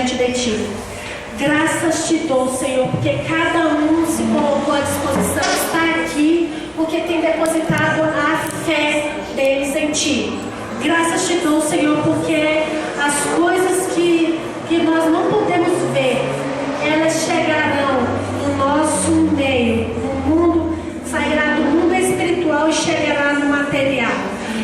diante de Ti. Graças Te dou, Senhor, porque cada um se colocou à disposição, está aqui, porque tem depositado a fé deles em Ti. Graças Te dou, Senhor, porque as coisas que nós não podemos ver, elas chegarão no nosso meio, no mundo, sairá do mundo espiritual e chegará no material.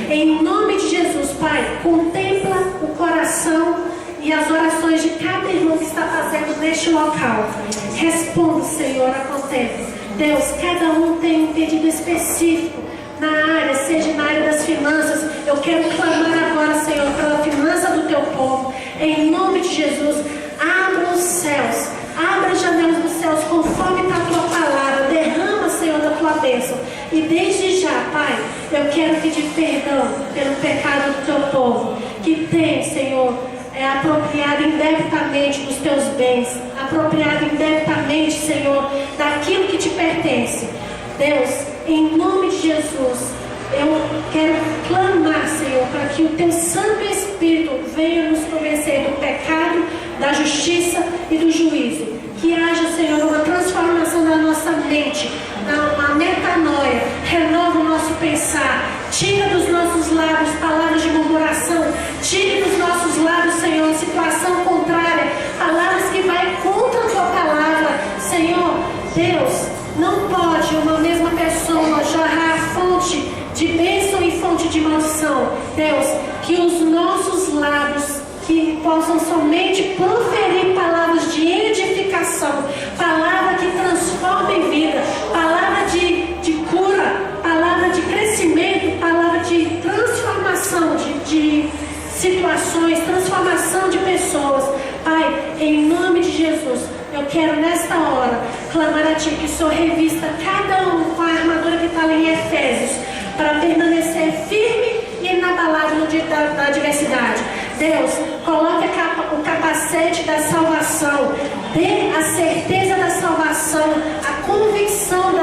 Em nome de Jesus, Pai, contempla o coração e as orações de cada irmão que está fazendo neste local. Responda, Senhor, a contempla. Deus, cada um tem um pedido específico na área, seja na área das finanças. Eu quero clamar agora, Senhor, pela finança do Teu povo. Em nome de Jesus, abra os céus, abra as janelas dos céus, conforme está a Tua palavra. Derrama, Senhor, da Tua bênção. E desde já, Pai, eu quero pedir perdão pelo pecado do Teu povo, que tem, Senhor, apropriado indebitamente dos Teus bens, apropriado indebitamente, Senhor, daquilo que Te pertence. Deus, em nome de Jesus, eu quero clamar, Senhor, para que o Teu Santo Espírito venha nos convencer do pecado, da justiça e do juízo. Que haja, Senhor, uma transformação da nossa mente, uma metanoia. Renova o nosso pensar. Tira dos nossos lábios palavras de murmuração. Tire dos nossos lábios, Senhor, situação contrária, palavras que vão contra a Tua palavra. Senhor, Deus, não pode uma mesma pessoa jorrar fonte de bênção e fonte de maldição. Deus, que os nossos lábios que possam somente proferir palavras de edificação, palavra que transforma em vida, palavra de cura, palavra de crescimento, palavra de transformação de situações, transformação de pessoas. Pai, em nome de Jesus, eu quero nesta hora clamar a Ti que o Senhor revista cada um com a armadura que está ali em Efésios, para permanecer firme e inabalável no dia da adversidade. Deus, coloque o capacete da salvação, dê a certeza da salvação, a convicção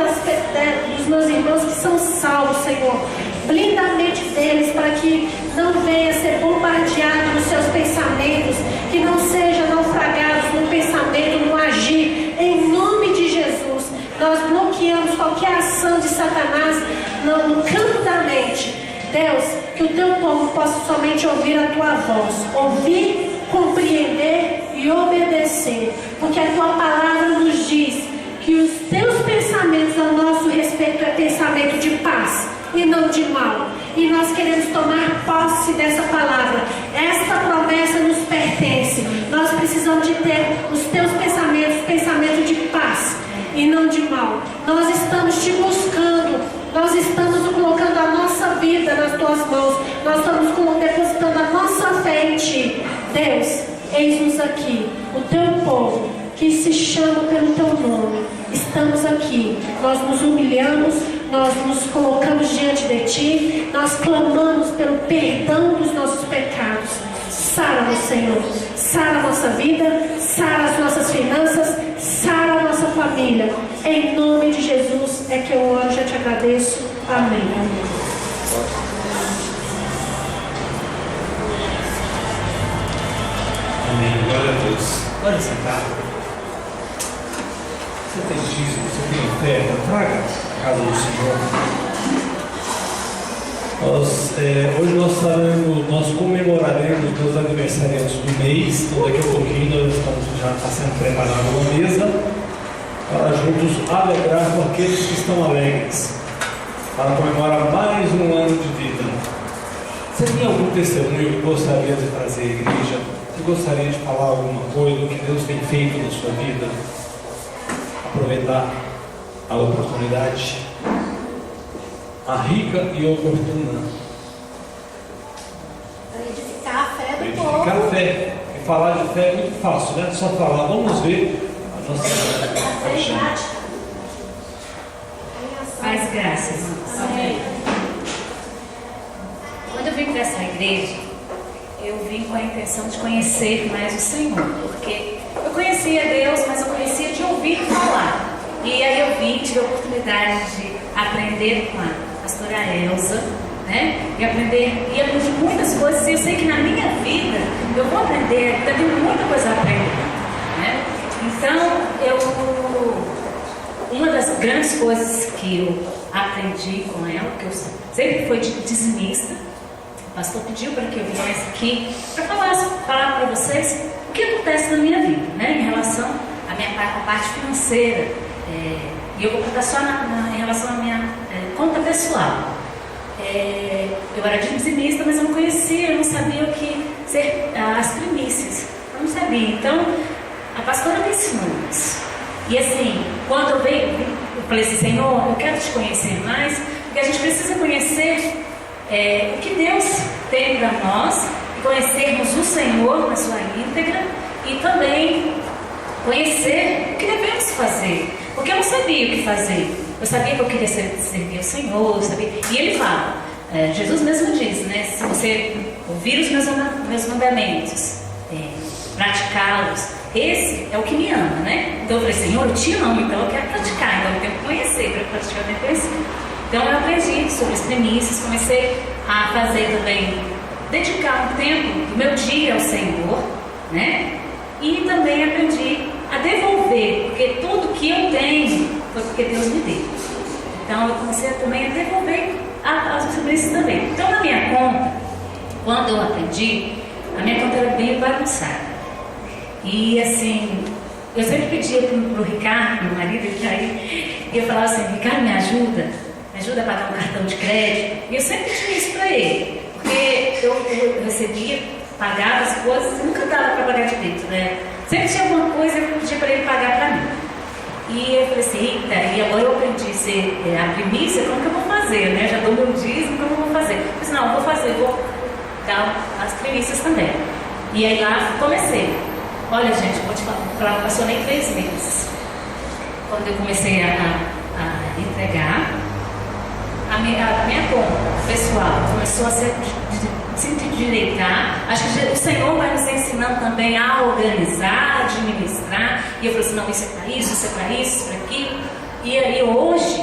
dos meus irmãos que são salvos, Senhor. Blinda a mente deles para que não venha ser bombardeado nos seus pensamentos, que não seja naufragados no pensamento, no agir. Em nome de Jesus, nós bloqueamos qualquer ação de Satanás no campo da mente. Deus, que o Teu povo possa somente ouvir a Tua voz, ouvir, compreender e obedecer, porque a Tua palavra nos diz que os Teus pensamentos a nosso respeito é pensamento de paz e não de mal, e nós queremos tomar posse dessa palavra. Esta promessa nos pertence. Nós precisamos de ter os Teus pensamentos, pensamento de paz e não de mal. Nós estamos Te buscando, nós estamos colocando a nossa vida nas Tuas mãos, nós estamos depositando a nossa fé em Ti. Deus, eis-nos aqui, o Teu povo, que se chama pelo Teu nome. Estamos aqui, nós nos humilhamos, nós nos colocamos diante de Ti, nós clamamos pelo perdão dos nossos pecados. Sara-nos, Senhor, sara a nossa vida, sara as nossas finanças, sara a nossa família. Em nome de Jesus é que eu oro, já Te agradeço. Amém. Amém. Glória a Deus. Pode sentar. Você tem dízimo, você tem oferta, traga a casa do Senhor. Hoje nós comemoraremos os aniversariantes do mês. Então daqui a pouquinho nós já está sendo preparada uma mesa para juntos alegrar com aqueles que estão alegres, para comemorar mais um ano de vida. Você tem algum testemunho que gostaria de trazer à igreja? Você gostaria de falar alguma coisa do que Deus tem feito na sua vida? Aproveitar a oportunidade, a rica e oportuna. Para edificar a fé do Edificar povo. a fé. E falar de fé é muito fácil, né? Só falar, vamos ver a nossa paixão. Faz graças. Amém. Quando eu vim para essa igreja, eu vim com a intenção de conhecer mais o Senhor, porque eu conhecia Deus, mas eu conhecia de ouvir falar. E aí eu vim, tive a oportunidade de aprender com a pastora Elza, né? E aprendi muitas coisas. E eu sei que na minha vida eu vou aprender, ainda tenho muita coisa a aprender, né? Então, uma das grandes coisas que eu aprendi com ela, que eu sempre fui dizimista, o pastor pediu para que eu viesse aqui para falar para vocês o que acontece na minha vida, né? Em relação à parte financeira. E eu vou contar só em relação à minha conta pessoal. Eu era dizimista, mas eu não conhecia, eu não sabia o que ser as primícias. Eu não sabia. Então, a pastora me ensinou isso. E assim, quando eu falei assim, Senhor, eu quero te conhecer mais, porque a gente precisa conhecer o que Deus tem para nós, e conhecermos o Senhor na sua íntegra, e também conhecer o que devemos fazer. Porque eu não sabia o que fazer. Eu sabia que eu queria servir ao Senhor, eu sabia. E ele fala, Jesus mesmo diz, né? Se você ouvir os meus mandamentos, praticá-los, esse é o que me ama, né? Então eu falei, Senhor, eu te amo, então eu quero praticar, então eu tenho que conhecer, para praticar eu tenho que conhecer. Então eu aprendi sobre as premissas, comecei a fazer também, dedicar um tempo do meu dia ao Senhor, né? E também aprendi a devolver, porque tudo que eu tenho foi porque Deus me deu. Então eu comecei também a devolver as premissas também. Então na minha conta, quando eu aprendi, a minha conta era bem bagunçada. E assim, eu sempre pedia pro Ricardo, meu marido, ele tá aí, e eu falava assim, Ricardo, me ajuda a pagar um cartão de crédito. E eu sempre tinha isso para ele, porque eu recebia, pagava as coisas e nunca dava para pagar direito, né? Sempre tinha alguma coisa que eu pedia para ele pagar para mim. E eu falei assim, eita, e agora eu aprendi a ser a primícia, como que eu vou fazer, né? Já dou meu dízimo, como eu vou fazer? Eu disse, não, eu vou dar as primícias também. E aí lá comecei. Olha, gente, vou te falar, passou nem 3 meses. Quando eu comecei a entregar, a minha conta pessoal começou a se endireitar. Acho que o Senhor vai nos ensinando também a organizar, a administrar. E eu falei assim, não, isso é para isso é para isso, isso é para aquilo. E aí hoje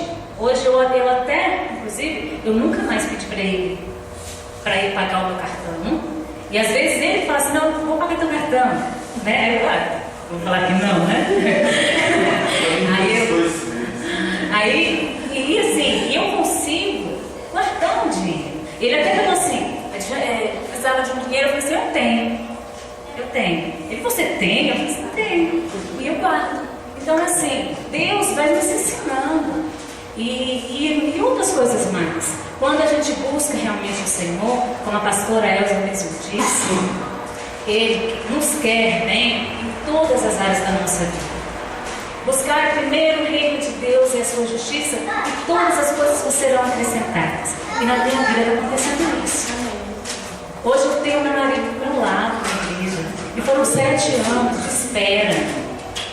eu até, inclusive, eu nunca mais pedi para ele pagar o meu cartão. E às vezes ele fala assim, não, eu vou pagar teu cartão, né? Vou falar que não, né? E assim, eu consigo guardar um dinheiro. Ele até falou assim, precisava de um dinheiro, eu falei assim, eu tenho. Ele, você tem? Eu falei assim, tenho. E eu guardo. Então assim, Deus vai nos ensinando. E outras coisas mais. Quando a gente busca realmente o Senhor, como a pastora Elza mesmo disse, Ele nos quer bem em todas as áreas da nossa vida. Buscar primeiro o reino de Deus e a sua justiça, e todas as coisas serão acrescentadas. E na minha vida está acontecendo isso. Hoje eu tenho meu marido do meu lado na igreja. E foram 7 anos de espera.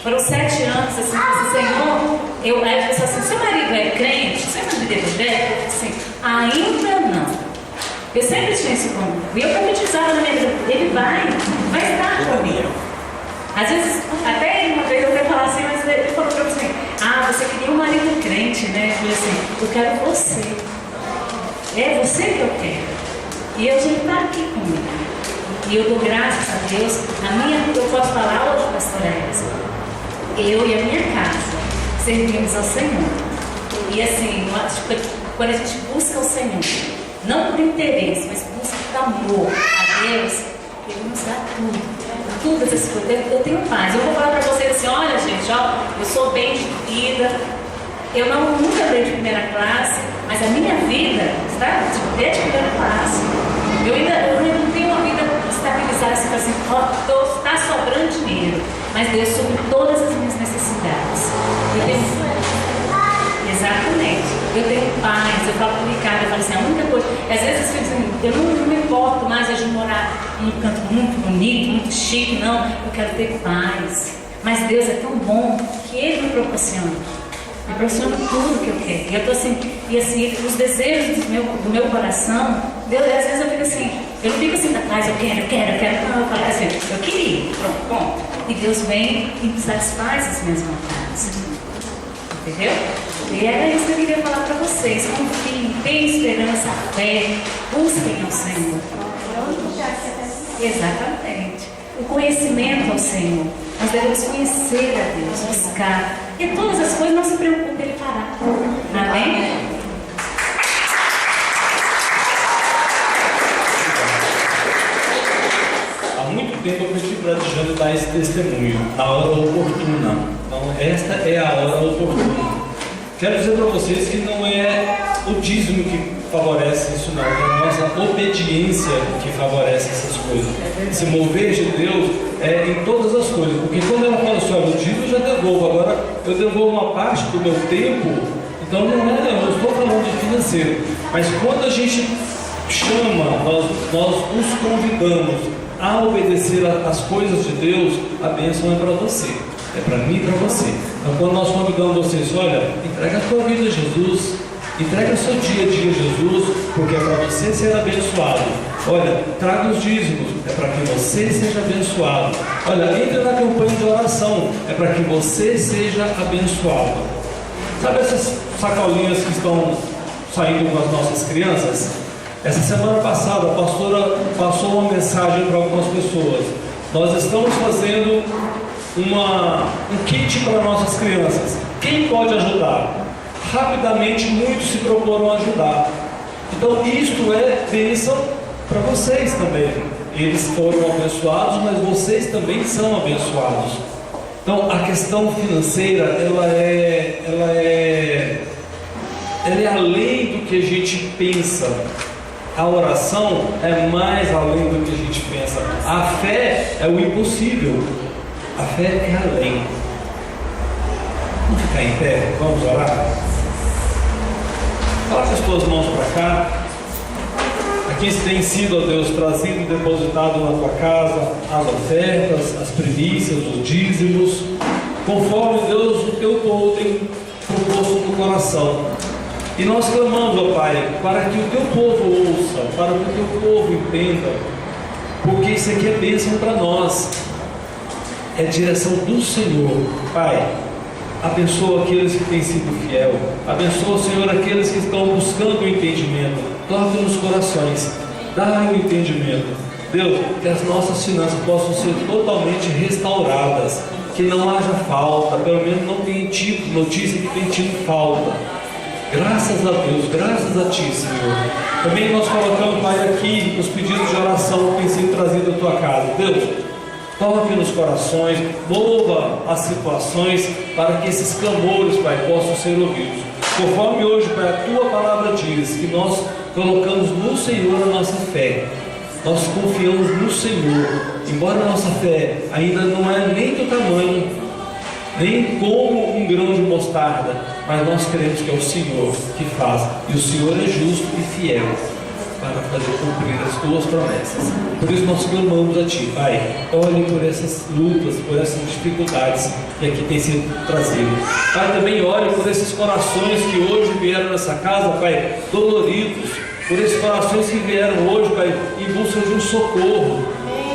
Foram 7 anos assim, Senhor. Aí eu falei assim, seu marido é crente? Seu marido é evangélico? Eu falei assim, ainda não. Eu sempre tinha isso comigo. E eu profetizava na minha vida, ele vai estar comigo. Às vezes, até uma vez eu quero falar assim, mas ele falou para mim assim, você queria um marido crente, né? Eu falei assim, eu quero você. É você que eu quero. E eu já está aqui comigo. E eu dou graças a Deus. Eu posso falar hoje, pastora Elza, eu e a minha casa servimos ao Senhor. E assim, quando a gente busca o Senhor, não por interesse, mas busca por amor a Deus, Ele nos dá tudo. Todas essas coisas. Eu tenho paz. Eu vou falar para vocês assim, olha gente, eu sou bem de vida. Eu nunca dei de primeira classe, mas a minha vida está de primeira classe. Eu não tenho uma vida estabilizada assim, está sobrando dinheiro, mas Deus supre todas as minhas necessidades. Exatamente. Eu tenho paz, eu falo com o Ricardo, eu falo assim, a única coisa, às vezes eu não me importo mais de morar num canto muito bonito, muito chique, não, eu quero ter paz. Mas Deus é tão bom que Ele me proporciona tudo que eu quero. E eu tô assim, e assim, os desejos do meu coração, Deus, às vezes eu fico assim, eu não fico assim atrás, eu quero, não, eu falo assim, eu queria, pronto. E Deus vem e satisfaz as minhas vontades. Entendeu? E era isso que eu queria falar para vocês. Confiem, tenham esperança, fé, busquem ao Senhor. Exatamente. O conhecimento ao Senhor. Nós devemos conhecer a Deus, buscar. E todas as coisas, não se preocupe, Ele fará. Amém? Há muito tempo eu pedi para a Jane dar esse testemunho, na hora oportuna. Então, esta é a hora oportuna. Quero dizer para vocês que não é o dízimo que favorece isso, não. É a nossa obediência que favorece essas coisas. Se mover de Deus é em todas as coisas. Porque quando ela fala assim, olha, o dízimo eu já devolvo, agora eu devolvo uma parte do meu tempo, então não estou falando de financeiro. Mas quando a gente chama, nós os convidamos a obedecer às coisas de Deus, a bênção é para você. É para mim e para você. Então quando nós convidamos vocês, olha, entrega a tua vida a Jesus, entrega o seu dia a dia a Jesus, porque é para você ser abençoado. Olha, traga os dízimos, é para que você seja abençoado. Olha, entre na campanha de oração, é para que você seja abençoado. Sabe essas sacolinhas que estão saindo com as nossas crianças? Essa semana passada a pastora passou uma mensagem para algumas pessoas. Nós estamos fazendo um kit para nossas crianças. Quem pode ajudar? Rapidamente muitos se proporam a ajudar. Então isto é bênção para vocês também. Eles foram abençoados, mas vocês também são abençoados. Então a questão financeira ela é além do que a gente pensa. A oração é mais além do que a gente pensa. A fé é o impossível. A fé é além. Vamos ficar em pé? Vamos orar? Coloque as tuas mãos para cá. Aqui tem sido, ó Deus, trazido e depositado na tua casa as ofertas, as primícias, os dízimos, conforme, Deus, o teu povo tem proposto no coração. E nós clamamos, ó Pai, para que o teu povo ouça, para que o teu povo entenda, porque isso aqui é bênção para nós, é direção do Senhor. Pai, abençoa aqueles que têm sido fiel, abençoa, Senhor, aqueles que estão buscando o entendimento, toque nos corações, dá o entendimento. Deus, que as nossas finanças possam ser totalmente restauradas, que não haja falta, pelo menos não tenha tido notícia que tem tido falta. Graças a Deus, graças a Ti, Senhor. Também nós colocamos, Pai, aqui os pedidos de oração que têm sido trazidos à Tua casa. Deus, toque nos corações, mova as situações para que esses clamores, Pai, possam ser ouvidos. Conforme hoje, Pai, a Tua palavra diz que nós colocamos no Senhor a nossa fé. Nós confiamos no Senhor, embora a nossa fé ainda não é nem do tamanho, nem como um grão de mostarda, mas nós cremos que é o Senhor que faz, e o Senhor é justo e fiel para fazer cumprir as tuas promessas. Por isso nós clamamos a Ti, Pai, olhe por essas lutas, por essas dificuldades que aqui têm sido trazidas. Pai, também olhe por esses corações que hoje vieram nessa casa, Pai, doloridos, por esses corações que vieram hoje, Pai, em busca de um socorro,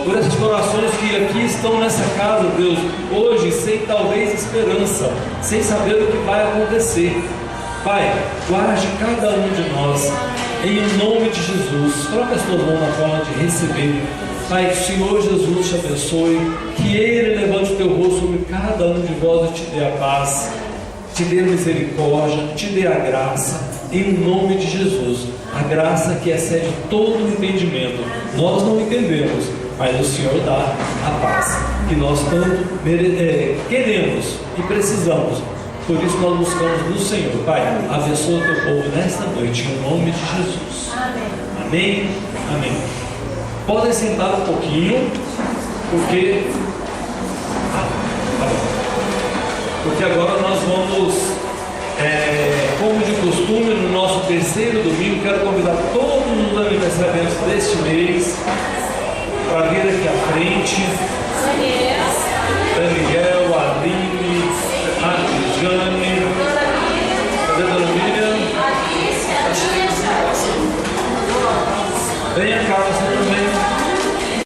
por esses corações que aqui estão nessa casa, Deus, hoje sem talvez esperança, sem saber o que vai acontecer. Pai, guarde cada um de nós, em nome de Jesus. Coloque as tuas mãos na forma de receber. Pai, que o Senhor Jesus te abençoe, que Ele levante o teu rosto sobre cada um de vós e te dê a paz, te dê a misericórdia, te dê a graça, em nome de Jesus. A graça que excede todo o entendimento. Nós não entendemos, mas o Senhor dá a paz que nós tanto queremos e precisamos. Por isso nós buscamos no Senhor. Pai, abençoa o teu povo nesta noite, em nome de Jesus. Amém. Amém. Amém. Podem sentar um pouquinho, porque agora nós vamos, como de costume, no nosso terceiro domingo, quero convidar todos os aniversariantes deste mês para vir aqui à frente.